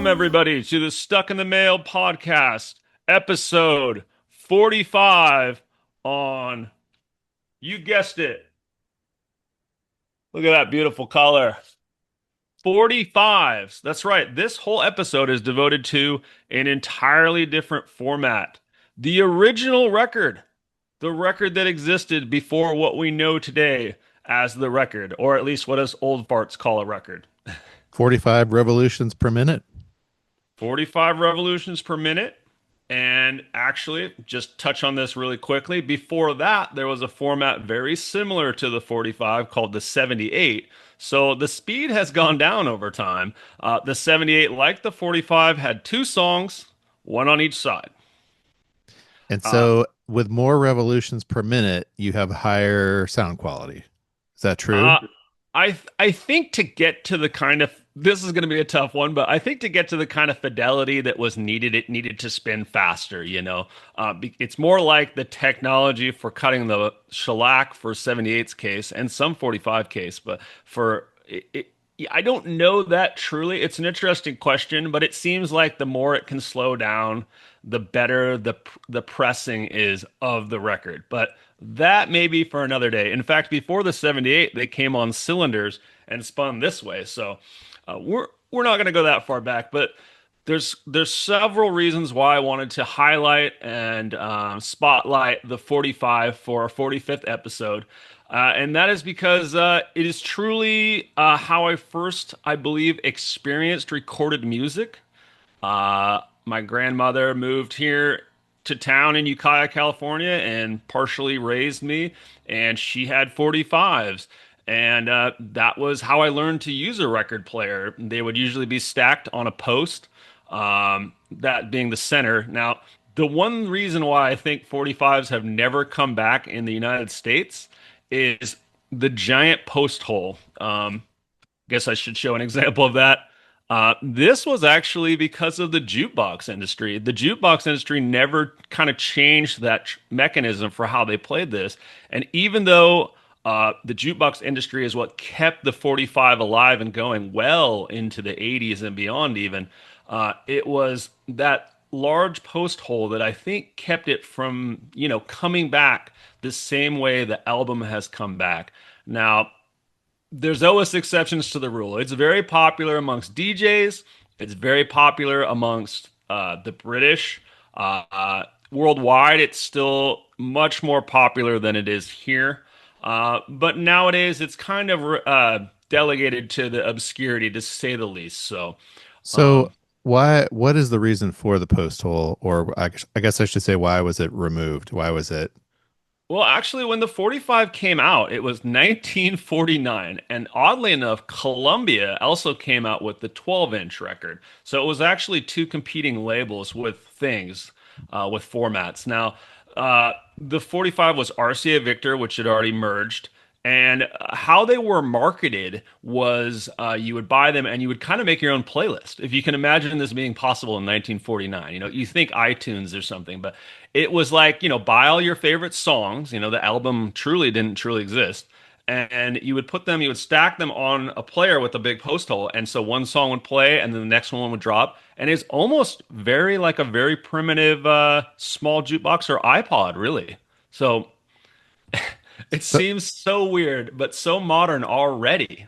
Welcome, everybody, to the Stuck in the Mail podcast, episode 45 on, you guessed it, look at that beautiful color. 45s. That's right. This whole episode is devoted to an entirely different format. The original record, the record that existed before what we know today as the record, or at least what us old farts call a record. 45 revolutions per minute. 45 revolutions per minute. And actually, just touch on this really quickly. Before that, there was a format very similar to the 45 called the 78. So the speed has gone down over time. The 78, like the 45, had two songs, one on each side. And Uh, so with more revolutions per minute, you have higher sound quality. Is that true? Uh, I think to get to the kind of, this is going to be a tough one, but I think to get to the kind of fidelity that was needed, it needed to spin faster. It's more like the technology for cutting the shellac for 78's case and some 45 case, but for I don't know that truly. It's an interesting question, but it seems like the more it can slow down, the better the pressing is of the record. But that may be for another day. In fact, before the 78, they came on cylinders and spun this way. So we're not going to go that far back, but there's several reasons why I wanted to highlight and spotlight the 45 for our 45th episode. And that is because it is truly how I first, I believe, experienced recorded music. My grandmother moved here to town in Ukiah, California, and partially raised me, and she had 45s. And that was how I learned to use a record player. They would usually be stacked on a post, that being the center. Now, the one reason why I think 45s have never come back in the United States is the giant post hole. Guess I should show an example of that. This was actually because of the jukebox industry. The jukebox industry never kind of changed that mechanism for how they played this. And even though the jukebox industry is what kept the 45 alive and going well into the 80s and beyond, even, it was that large post hole that I think kept it from, coming back the same way the album has come back. Now, there's always exceptions to the rule. It's very popular amongst DJs. It's very popular amongst the British. Worldwide, it's still much more popular than it is here. But nowadays, it's kind of delegated to the obscurity, to say the least. So, So what is the reason for the post hole? Or I guess I should say, why was it removed? Why was it? well, actually, when the 45 came out, it was 1949. And oddly enough, Columbia also came out with the 12-inch record. So it was actually two competing labels with things, with formats. Now, the 45 was RCA Victor, which had already merged. And how they were marketed was you would buy them and you would kind of make your own playlist. If you can imagine this being possible in 1949, you think iTunes or something, but it was like, buy all your favorite songs. The album truly didn't truly exist. And you would stack them on a player with a big post hole. And so one song would play and then the next one would drop. And it's almost very like a very primitive small jukebox or iPod, really. So it So, seems so weird, but so modern already.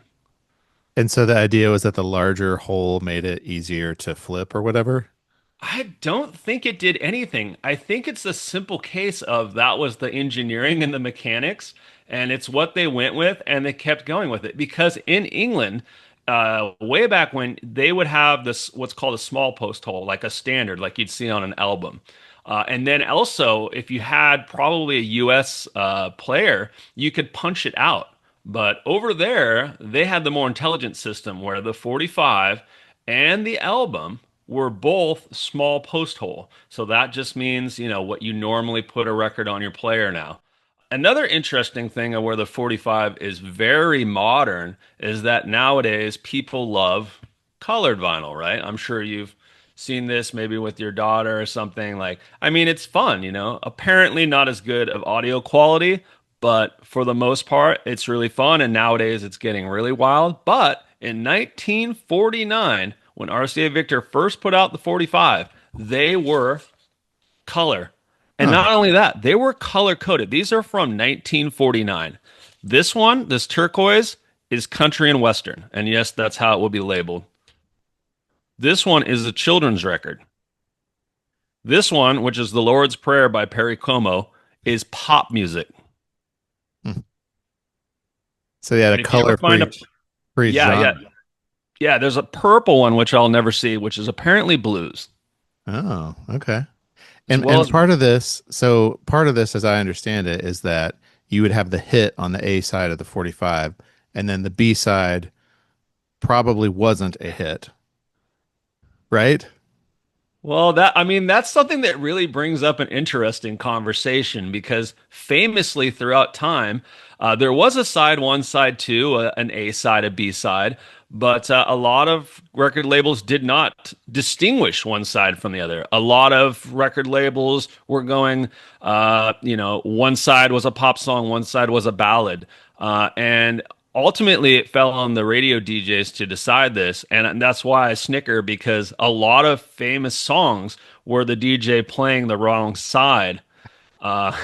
and so the idea was that the larger hole made it easier to flip or whatever. I don't think it did anything. I think it's a simple case of that was the engineering and the mechanics, and it's what they went with, and they kept going with it. Because in England, way back when, they would have this what's called a small post hole, like a standard, like you'd see on an album. And then also, if you had probably a US player, you could punch it out. But over there, they had the more intelligent system where the 45 and the album were both small post hole. So that just means, what you normally put a record on your player now. Another interesting thing of where the 45 is very modern is that nowadays people love colored vinyl, right? I'm sure you've seen this maybe with your daughter or something. Like, I mean, it's fun, Apparently not as good of audio quality, but for the most part, it's really fun. And nowadays it's getting really wild. But in 1949, when RCA Victor first put out the 45, they were color. And Huh. not only that, they were color coded. These are from 1949. This one, this turquoise, is country and western. And yes, that's how it will be labeled. This one is a children's record. This one, which is The Lord's Prayer by Perry Como, is pop music. Hmm. So yeah, the And if you ever color find a, free yeah, yeah, genre. yeah, there's a purple one, which I'll never see, which is apparently blues, Oh, okay. as And well as, part of this, as I understand it, is that you would have the hit on the A side of the 45, and then the B side probably wasn't a hit, right? well, that, I mean, that's something that really brings up an interesting conversation because famously throughout time, there was a side one, side two, an A side, a B side, but a lot of record labels did not distinguish one side from the other. A lot of record labels were going, one side was a pop song, one side was a ballad. And ultimately, it fell on the radio DJs to decide this. And that's why I snicker because a lot of famous songs were the DJ playing the wrong side. Uh,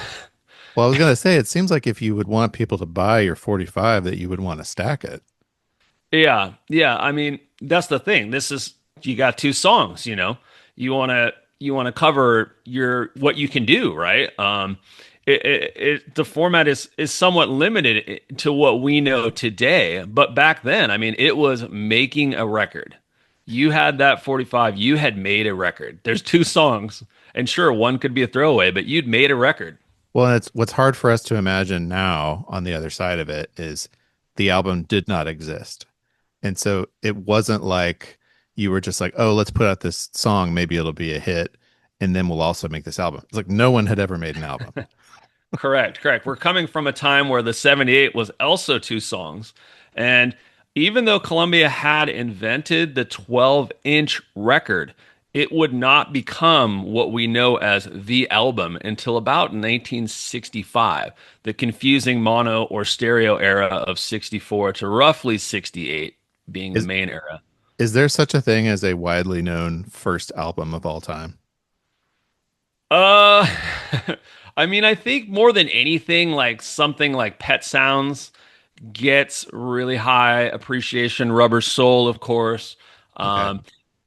Well, I was gonna say, it seems like if you would want people to buy your 45, that you would want to stack it. Yeah, yeah. I mean, that's the thing. This is you got two songs, you know. You want to cover your what you can do, right? The format is somewhat limited to what we know today, but back then, I mean, it was making a record. You had that 45, you had made a record. There's two songs, and sure, one could be a throwaway, but you'd made a record. Well, and it's what's hard for us to imagine now on the other side of it is the album did not exist. And so it wasn't like you were just like, oh, let's put out this song, maybe it'll be a hit, and then we'll also make this album. It's like no one had ever made an album. Correct, correct. We're coming from a time where the 78 was also two songs. And even though Columbia had invented the 12-inch record, it would not become what we know as the album until about 1965, the confusing mono or stereo era of 64 to roughly 68 being the Is main era. is there such a thing as a widely known first album of all time? Uh, I mean, I think more than anything, like something like Pet Sounds gets really high appreciation. Rubber Soul, of course. Okay. Um,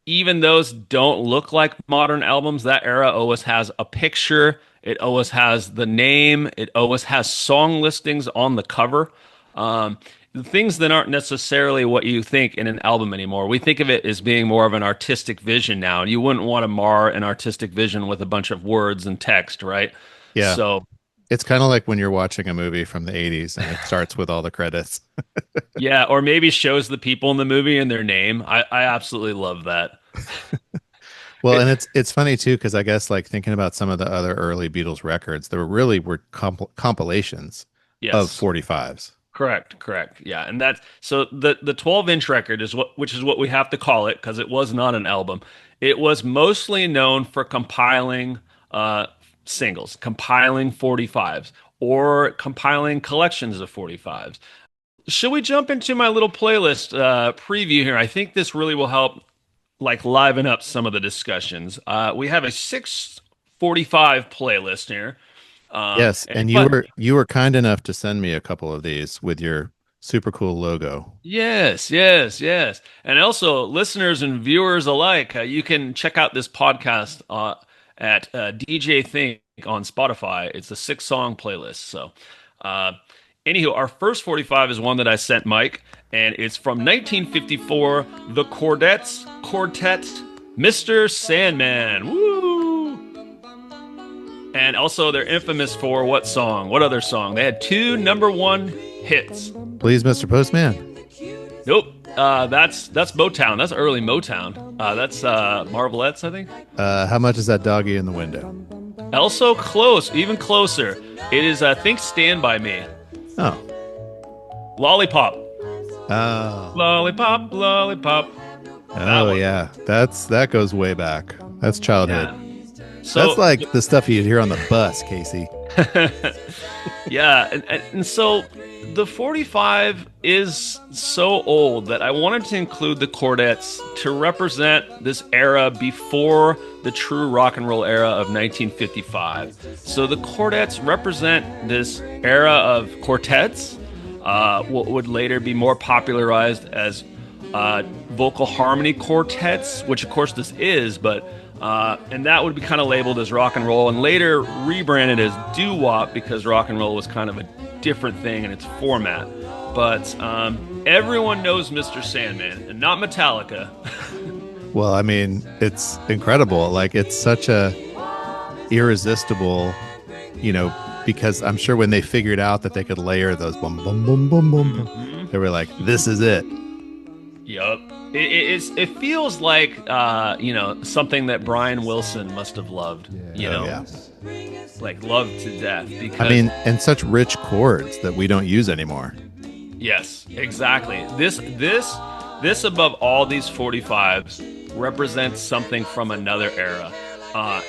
Even those don't look like modern albums. That era always has a picture. It always has the name. It always has song listings on the cover. The things that aren't necessarily what you think in an album anymore. We think of it as being more of an artistic vision now, and you wouldn't want to mar an artistic vision with a bunch of words and text, right? Yeah. So, It's kind of like when you're watching a movie from the 80s and it starts with all the credits. yeah, or maybe shows the people in the movie and their name. I absolutely love that. Well, It, and it's funny too because I guess like thinking about some of the other early Beatles records, there really were compilations of yes. 45s. Correct, correct. Yeah, and that's so the 12-inch record is what which is what we have to call it because it was not an album. It was mostly known for compiling singles, compiling 45s or compiling collections of 45s. Should we jump into my little playlist preview here? I think this really will help like liven up some of the discussions. We have a 645 playlist here. Yes, And and you but were kind enough to send me a couple of these with your super cool logo. Yes, yes, yes. And also, listeners and viewers alike, you can check out this podcast at DJ Think on Spotify. It's a six-song playlist. So, uh, anywho, our first 45 is one that I sent Mike, and it's from 1954, The Chordettes Quartet, Mr. Sandman. Woo! And also, they're infamous for what song? What other song? They had two number one hits. Please, Mr. Postman. Nope. That's Motown. That's early Motown. That's Marvelettes, I think. How much is that doggy in the window? Also close, even closer. It is Think Stand By Me. Oh. Lollipop. Oh. Lollipop, lollipop. That Oh one. yeah. That goes way back. That's childhood. Yeah. That's So like the stuff you'd hear on the bus, Casey. Yeah, and so the 45 is so old that I wanted to include the Chordettes to represent this era before the true rock and roll era of 1955. So the Chordettes represent this era of quartets, what would later be more popularized as vocal harmony quartets, which of course this is, but and that would be kind of labeled as rock and roll, and later rebranded as doo-wop because rock and roll was kind of a different thing in its format. But everyone knows Mr. Sandman, and not Metallica. Well, I mean, it's incredible. Like, it's such a irresistible, because I'm sure when they figured out that they could layer those boom, boom, boom, boom, boom, they were like, this is it. Yup. It feels like something that Brian Wilson must have loved, Yeah. like loved to death. Because I mean, and such rich chords that we don't use anymore. yes, exactly. This above all these 45s represents something from another era,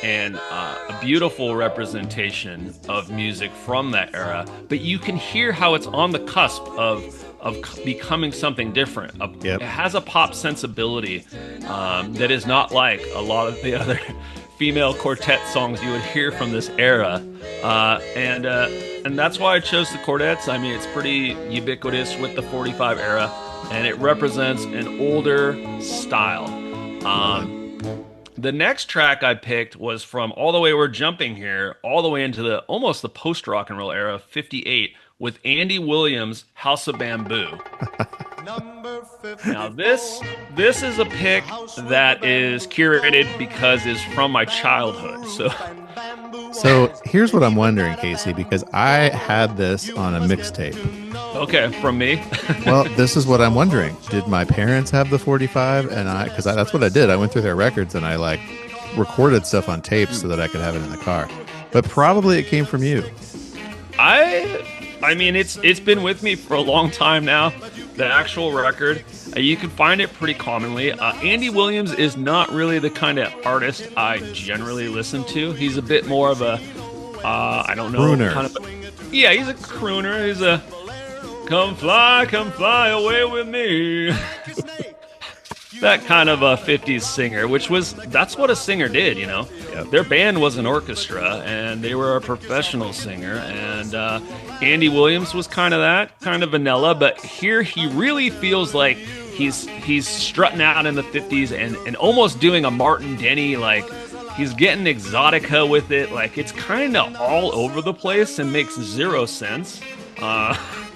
and a beautiful representation of music from that era. But you can hear how it's on the cusp of becoming something different. Yep. It has a pop sensibility that is not like a lot of the other female quartet songs you would hear from this era, and that's why I chose the Chordettes. I mean, it's pretty ubiquitous with the 45 era, and it represents an older style. The next track I picked was from all the way, we're jumping here all the way into almost the post rock and roll era, 58, with Andy Williams' House of Bamboo. Now this is a pick that is curated because it's from my childhood. So here's what I'm wondering, Casey, because I had this on a mixtape. Okay, from me. Well, this is what I'm wondering. Did my parents have the 45? And because that's what I did. I went through their records and I recorded stuff on tape so that I could have it in the car. But probably it came from you. I mean, it's been with me for a long time now. The actual record, you can find it pretty commonly. Andy Williams is not really the kind of artist I generally listen to. He's a bit more of a, I don't know, crooner. Yeah, he's a crooner. He's a come fly away with me. That kind of a 50s singer, that's what a singer did, Yep. Their band was an orchestra and they were a professional singer, and Andy Williams was kind of vanilla, but here he really feels like he's strutting out in the 50s and almost doing a Martin Denny, like he's getting exotica with it, like it's kind of all over the place and makes zero sense.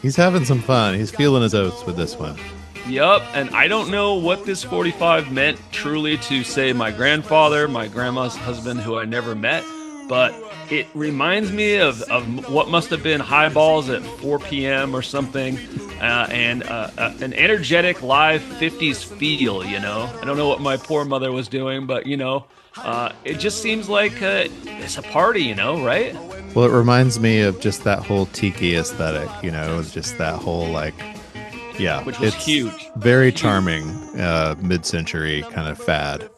He's having some fun. He's feeling his oats with this one. Yup, and I don't know what this 45 meant truly to, say, my grandfather, my grandma's husband, who I never met, but it reminds me of what must have been highballs at 4 p.m. or something, and an energetic live 50s feel, I don't know what my poor mother was doing, but, it just seems like it's a party, right? Well, it reminds me of just that whole tiki aesthetic, just that whole yeah, which was it's huge. Very charming, mid-century kind of fad.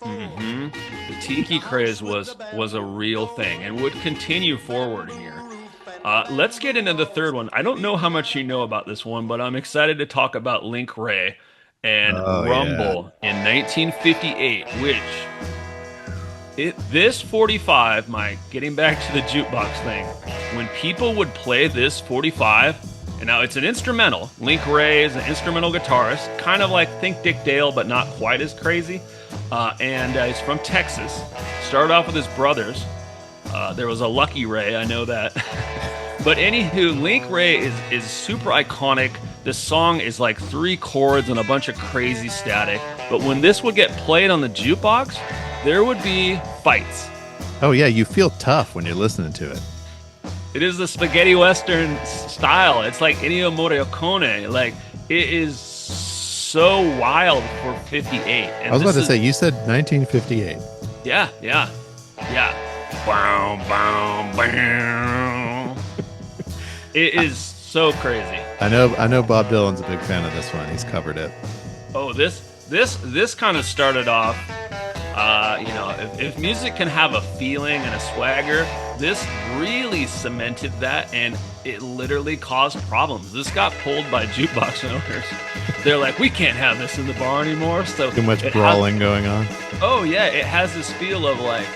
Mm-hmm. The tiki craze was a real thing and would continue forward here. Let's get into the third one. I don't know how much you know about this one, but I'm excited to talk about Link Wray and Rumble in 1958, which this 45, Mike, getting back to the jukebox thing, when people would play this 45, and now it's an instrumental. Link Wray is an instrumental guitarist, kind of like Think Dick Dale, but not quite as crazy. And he's from Texas. Started off with his brothers. There was a Lucky Ray, I know that. But anywho, Link Wray is super iconic. This song is like 3 chords and a bunch of crazy static. But when this would get played on the jukebox, there would be fights. Oh yeah, you feel tough when you're listening to it. It is the spaghetti western style. It's like Ennio Morricone. Like, it is so wild for 58. And I was about to say, you said 1958. Yeah. Bow, bow, bow. It is so crazy. I know Bob Dylan's a big fan of this one. He's covered it. Oh, this kind of started off If music can have a feeling and a swagger, this really cemented that, and it literally caused problems. This got pulled by jukebox owners. They're like, we can't have this in the bar anymore. So Too much brawling going on. oh yeah, it has this feel of like,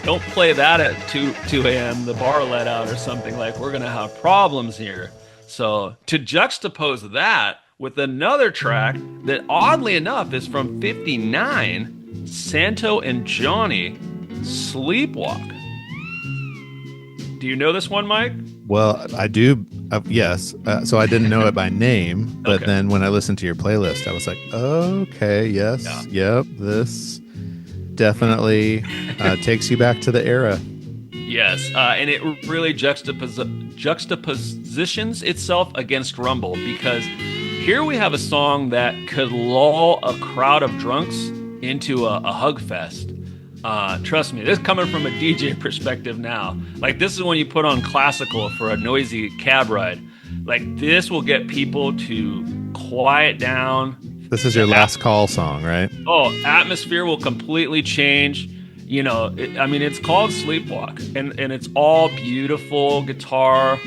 don't play that at 2 a.m. The bar let out or something. Like we're gonna have problems here. So to juxtapose that with another track that oddly enough is from '59, Santo and Johnny, Sleepwalk. Do you know this one, Mike? Well, I do. Yes. So I didn't know it by name, but Okay. then when I listened to your playlist, I was like, okay, yes, yep, this definitely takes you back to the era. Yes, and it really juxtapositions itself against Rumble because here we have a song that could lull a crowd of drunks into a hug fest. Trust me, this is coming from a DJ perspective now. Like this is when you put on classical for a noisy cab ride. Like this will get people to quiet down. This is your last call song, right? Oh, atmosphere will completely change. It's called Sleepwalk, and it's all beautiful guitar.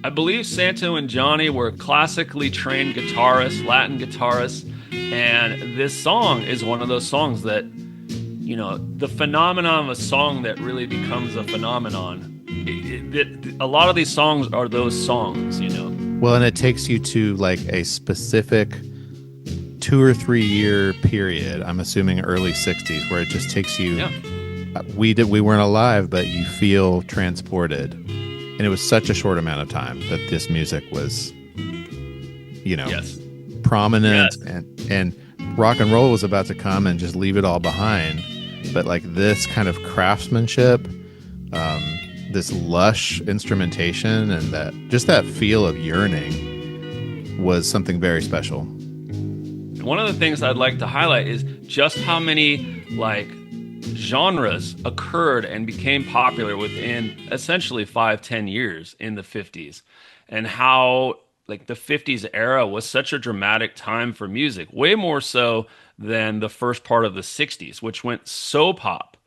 I believe Santo and Johnny were classically trained guitarists, Latin guitarists, and this song is one of those songs that, the phenomenon of a song that really becomes a phenomenon. A lot of these songs are those songs. Well, and it takes you to like a specific 2 or 3 year period. I'm assuming early '60s, where it just takes you. Yeah. We weren't alive, but you feel transported, and it was such a short amount of time that this music was, Yes. prominent, Yes. and rock and roll was about to come and just leave it all behind. But like this kind of craftsmanship, this lush instrumentation, and that feel of yearning was something very special. One of the things I'd like to highlight is just how many genres occurred and became popular within essentially 5-10 years in the 50s, and how the 50s era was such a dramatic time for music, way more so than the first part of the 60s, which went so pop.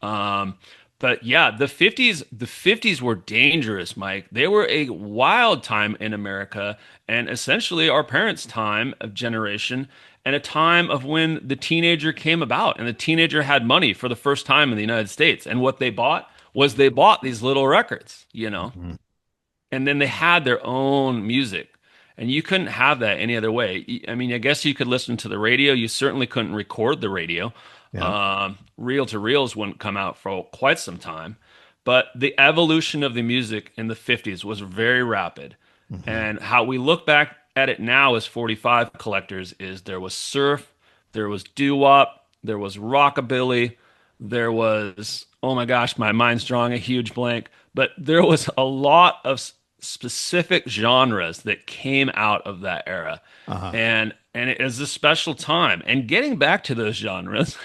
But yeah, the 50s were dangerous, Mike. They were a wild time in America, and essentially our parents' time of generation, and a time of when the teenager came about, and the teenager had money for the first time in the United States. And what they bought these little records. And then they had their own music. And you couldn't have that any other way. I mean, I guess you could listen to the radio. You certainly couldn't record the radio. Yeah. Reel-to-reels wouldn't come out for quite some time. But the evolution of the music in the 50s was very rapid. Mm-hmm. And how we look back at it now as 45 collectors is there was surf, there was doo-wop, there was rockabilly, there was, oh my gosh, my mind's drawing a huge blank, but there was a lot of specific genres that came out of that era. Uh-huh. And it is a special time. And getting back to those genres,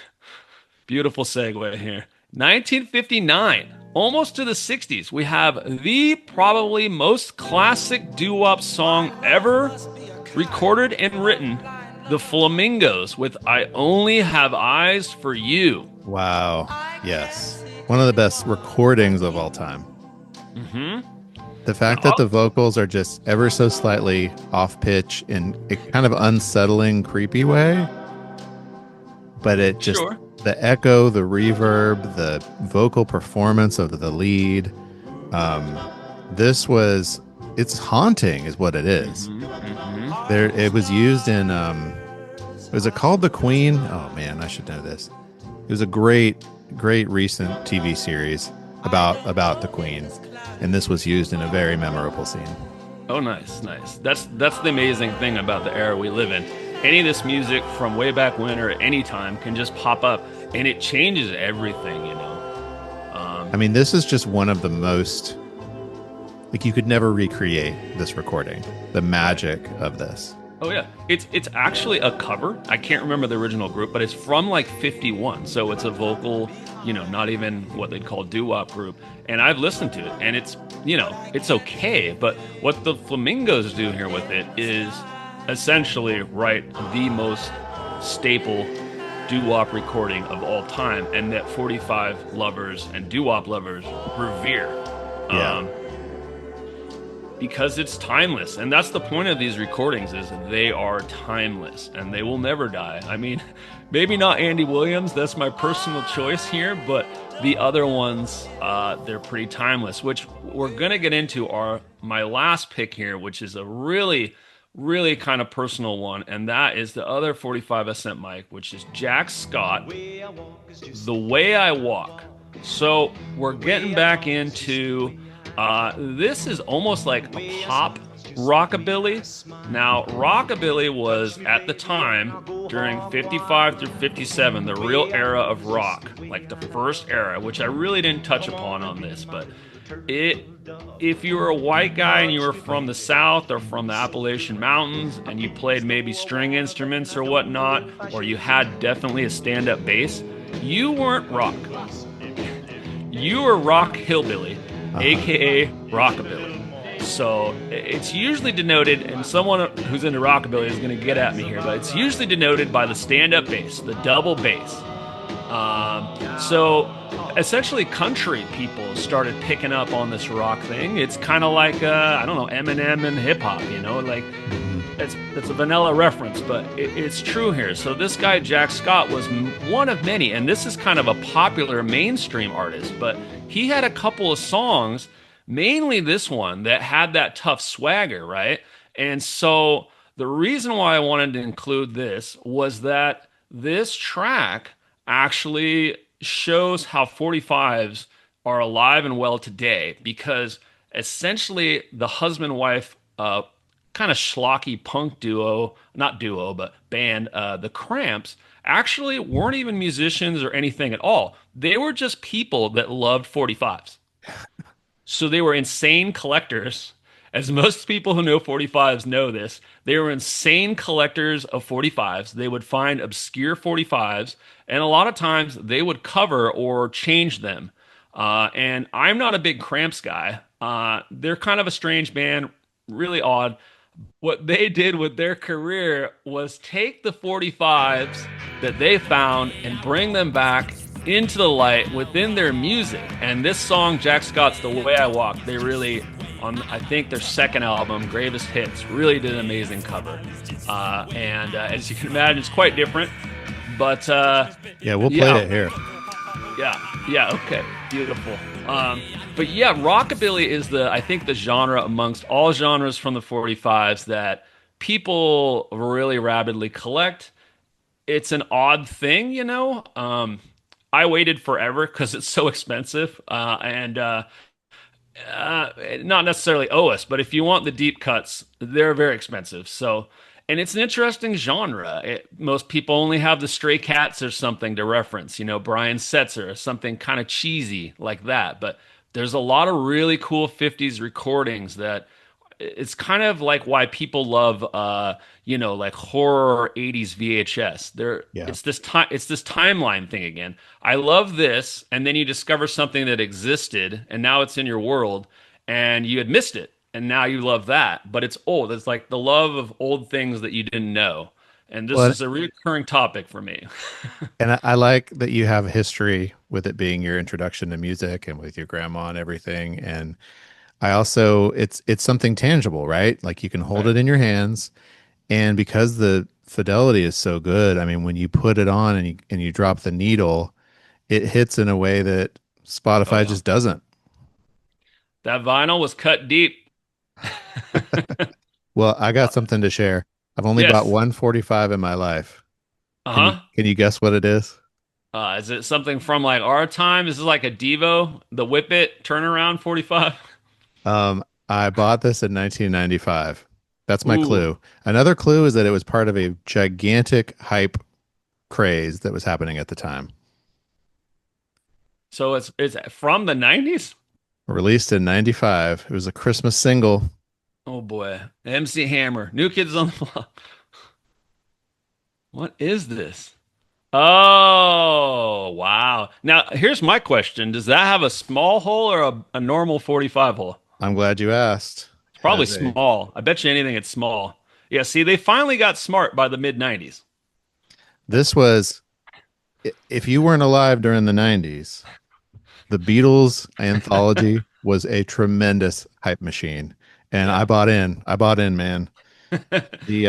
beautiful segue here. 1959, almost to the 60s, we have the probably most classic doo-wop song ever recorded and written, The Flamingos with I Only Have Eyes for You. Wow. Yes. One of the best recordings of all time. Mm-hmm. The fact that the vocals are just ever so slightly off pitch in a kind of unsettling, creepy way. But it just, Sure. the echo, the reverb, the vocal performance of the lead. It's haunting is what it is. Mm-hmm. There, it was used in, was it called The Queen? Oh man, I should know this. It was a great recent TV series about the Queen. And this was used in a very memorable scene. Oh, nice. That's the amazing thing about the era we live in. Any of this music from way back when or at any time can just pop up, and it changes everything. I mean, this is just one of the most, you could never recreate this recording. The magic of this. Oh yeah, it's actually a cover. I can't remember the original group, but it's from 51. So it's a vocal, not even what they'd call doo-wop group. And I've listened to it, and it's okay. But what the Flamingos do here with it is essentially write the most staple doo-wop recording of all time, and that 45 lovers and doo-wop lovers revere. Yeah. Because it's timeless, and that's the point of these recordings, is they are timeless and they will never die. I mean, maybe not Andy Williams, that's my personal choice here, but the other ones, they're pretty timeless, which we're gonna get into are my last pick here, which is a really kind of personal one, and that is the other 45 Ascent mic, which is Jack Scott, The Way I Walk. So we're getting back into this is almost like a pop rockabilly. Now, rockabilly was at the time during 55 through 57, the real era of rock, like the first era, which I really didn't touch upon on this, but if you were a white guy and you were from the South or from the Appalachian Mountains and you played maybe string instruments or whatnot, or you had definitely a stand-up bass, you weren't rock. You were rock hillbilly, aka rockabilly. So it's usually denoted, and someone who's into rockabilly is going to get at me here, but it's usually denoted by the stand-up bass, the double bass. So essentially country people started picking up on this rock thing. It's kind of like, I don't know, Eminem and hip hop, you know, like it's a vanilla reference, but it's true here. So this guy, Jack Scott, was one of many, and this is kind of a popular mainstream artist, but he had a couple of songs, mainly this one, that had that tough swagger, right? And so the reason why I wanted to include this was that this track actually shows how 45s are alive and well today, because essentially the husband-wife kind of schlocky punk duo, not duo, but band, the Cramps, actually weren't even musicians or anything at all. They were just people that loved 45s. So they were insane collectors. As most people who know 45s know this, they were insane collectors of 45s. They would find obscure 45s, and a lot of times they would cover or change them. And I'm not a big Cramps guy. They're kind of a strange band, really odd. What they did with their career was take the 45s that they found and bring them back into the light within their music. And this song, Jack Scott's The Way I Walk, they really, on I think their second album, Gravest Hits, really did an amazing cover. And as you can imagine, it's quite different. But yeah, we'll play it here. Yeah, okay, beautiful. But yeah, rockabilly is I think the genre amongst all genres from the 45s that people really rabidly collect. It's an odd thing, you know. I waited forever because it's so expensive, and not necessarily OS, but if you want the deep cuts, they're very expensive. So, and it's an interesting genre. Most people only have the Stray Cats or something to reference, you know, Brian Setzer or something kind of cheesy like that. But there's a lot of really cool 50s recordings that it's kind of like why people love, you know, like horror 80s VHS. It's this timeline thing again. I love this, and then you discover something that existed, and now it's in your world, and you had missed it, and now you love that. But it's old. It's like the love of old things that you didn't know, and this is a recurring topic for me. And I like that you have a history with it being your introduction to music and with your grandma and everything. And I also, it's something tangible, right? Like you can hold it in your hands, and because the fidelity is so good, I mean, when you put it on and you drop the needle, it hits in a way that Spotify just doesn't. That vinyl was cut deep. Well, I got something to share. I've only bought 145 in my life. Can you guess what it is? Is it something from like our time? Is it like a Devo, the Whip It turnaround 45? I bought this in 1995. That's my clue. Another clue is that it was part of a gigantic hype craze that was happening at the time. So it's from the 90s? Released in 95. It was a Christmas single. Oh boy. MC Hammer, New Kids on the Block. What is this? Oh, wow. Now, here's my question. Does that have a small hole or a normal 45 hole? I'm glad you asked. It's probably small. I bet you anything it's small. Yeah, see, they finally got smart by the mid 90s. This was If you weren't alive during the 90s, the Beatles anthology was a tremendous hype machine. And I Yeah. bought in. I bought in, man.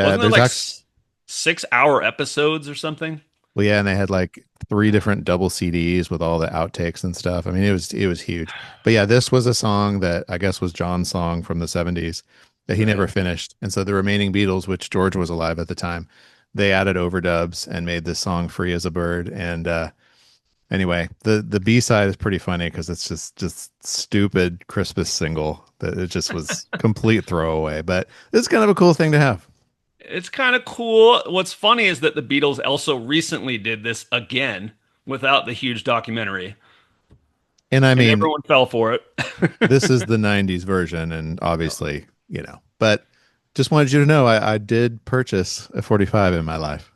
Wasn't there There's like actually 6 hour episodes or something? well, yeah, and they had like three different double CDs with all the outtakes and stuff. I mean, it was huge. But yeah, this was a song that I guess was John's song from the 70s that he Right. never finished. And so the remaining Beatles, which George was alive at the time, they added overdubs and made this song Free as a Bird. And anyway, the B side is pretty funny because it's just stupid Christmas single that it just was complete throwaway. But it's kind of a cool thing to have. It's kind of cool. What's funny is that the Beatles also recently did this again without the huge documentary, And I and mean, everyone fell for it. this is the 90s version, and obviously, but just wanted you to know I did purchase a 45 in my life.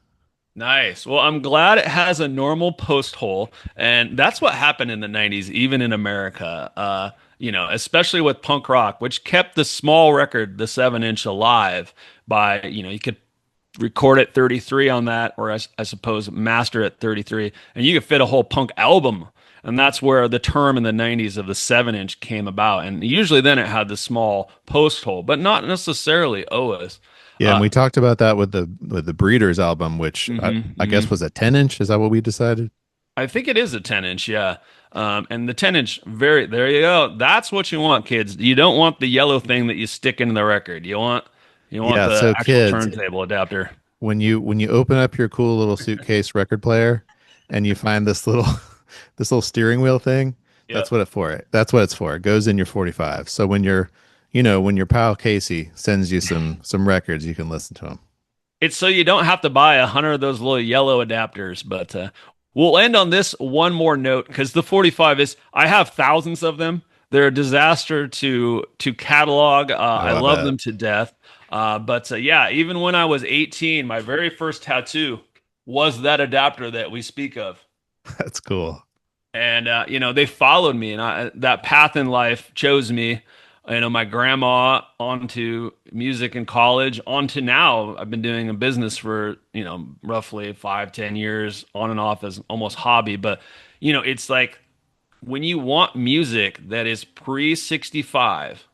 Nice. Well, I'm glad it has a normal post hole, and that's what happened in the 90s, even in America. Especially with punk rock, which kept the small record, the 7 inch, alive by, you could record at 33 on that, or I suppose master at 33, and you could fit a whole punk album. And that's where the term in the 90s of the 7 inch came about. And usually then it had the small post hole, but not necessarily always. Yeah, and Uh, we talked about that with the Breeders album, which mhm, I guess mhm. was a 10-inch. Is that what we decided? I think it is a 10 inch, yeah. And the 10 inch, there you go. That's what you want, kids. You don't want the yellow thing that you stick into the record. You want Yeah, the so actual kids, turntable adapter. when you open up your cool little suitcase record player and you find this little this little steering wheel thing, Yep. that's what it's for. It goes in your 45. So when your pal Casey sends you some records, you can listen to them. It's so you don't have to buy 100 of those little yellow adapters. But we'll end on this one more note because the 45 is, I have thousands of them. They're a disaster to catalog. I Oh, I love bet. them to death. But yeah, even when I was 18, my very first tattoo was that adapter that we speak of. That's cool. And they followed me, and that path in life chose me. My grandma onto music in college, onto now. I've been doing a business for roughly 5, 10 years, on and off as almost hobby. But it's like when you want music that is pre 65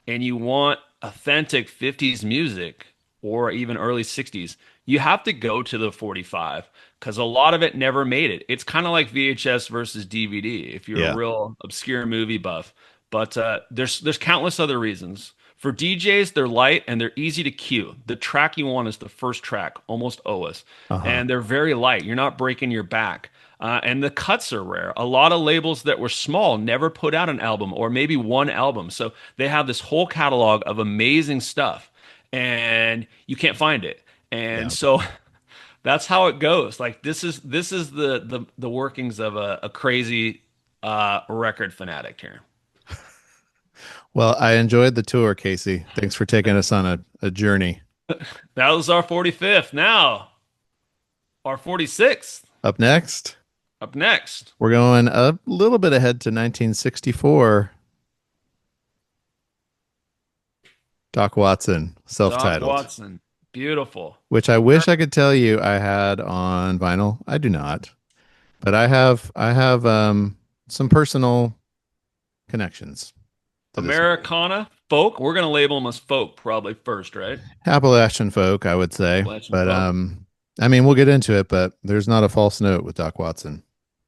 and you want authentic 50s music or even early 60s, you have to go to the 45 because a lot of it never made it. It's kind of like VHS versus DVD if you're a Yeah. real obscure movie buff. But there's countless other reasons. For DJs, they're light and they're easy to cue. The track you want is the first track, almost always. Uh-huh. And they're very light. You're not breaking your back. And the cuts are rare. A lot of labels that were small never put out an album or maybe one album. So they have this whole catalog of amazing stuff and you can't find it. And Yeah. so that's how it goes. Like this is the workings of a crazy record fanatic here. Well, I enjoyed the tour, Casey. Thanks for taking us on a journey. That was our 45th. Now, our 46th Up next, up next. we're going a little bit ahead to 1964. Doc Watson, Doc self-titled, Watson. Beautiful. which I wish I could tell you I had on vinyl. I do not, but I have some personal connections to this one. Americana folk. We're gonna label them as folk probably first, right? Appalachian folk, I would say. Appalachian But folk. I mean, we'll get into it, but there's not a false note with Doc Watson.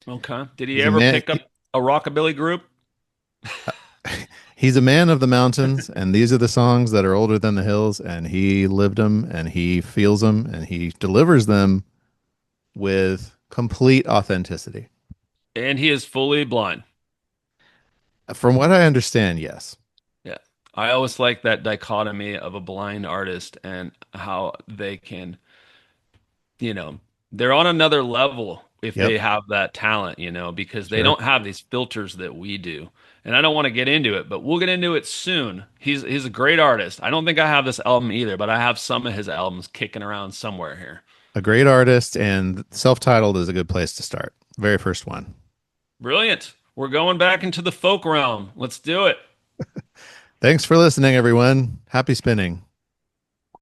Okay. Did he He's a ever man pick up a rockabilly group? he's a man of the mountains, and these are the songs that are older than the hills, and he lived them and he feels them and he delivers them with complete authenticity. And he is fully blind. From what I understand, yes. Yeah. I always like that dichotomy of a blind artist and how they can, you know, they're on another level if Yep, they have that talent, because they sure. don't have these filters that we do. And I don't want to get into it, but we'll get into it soon. He's a great artist. I don't think I have this album either, but I have some of his albums kicking around somewhere here. A great artist, and self-titled is a good place to start. Very first one. Brilliant. We're going back into the folk realm. Let's do it. Thanks for listening, everyone. Happy spinning.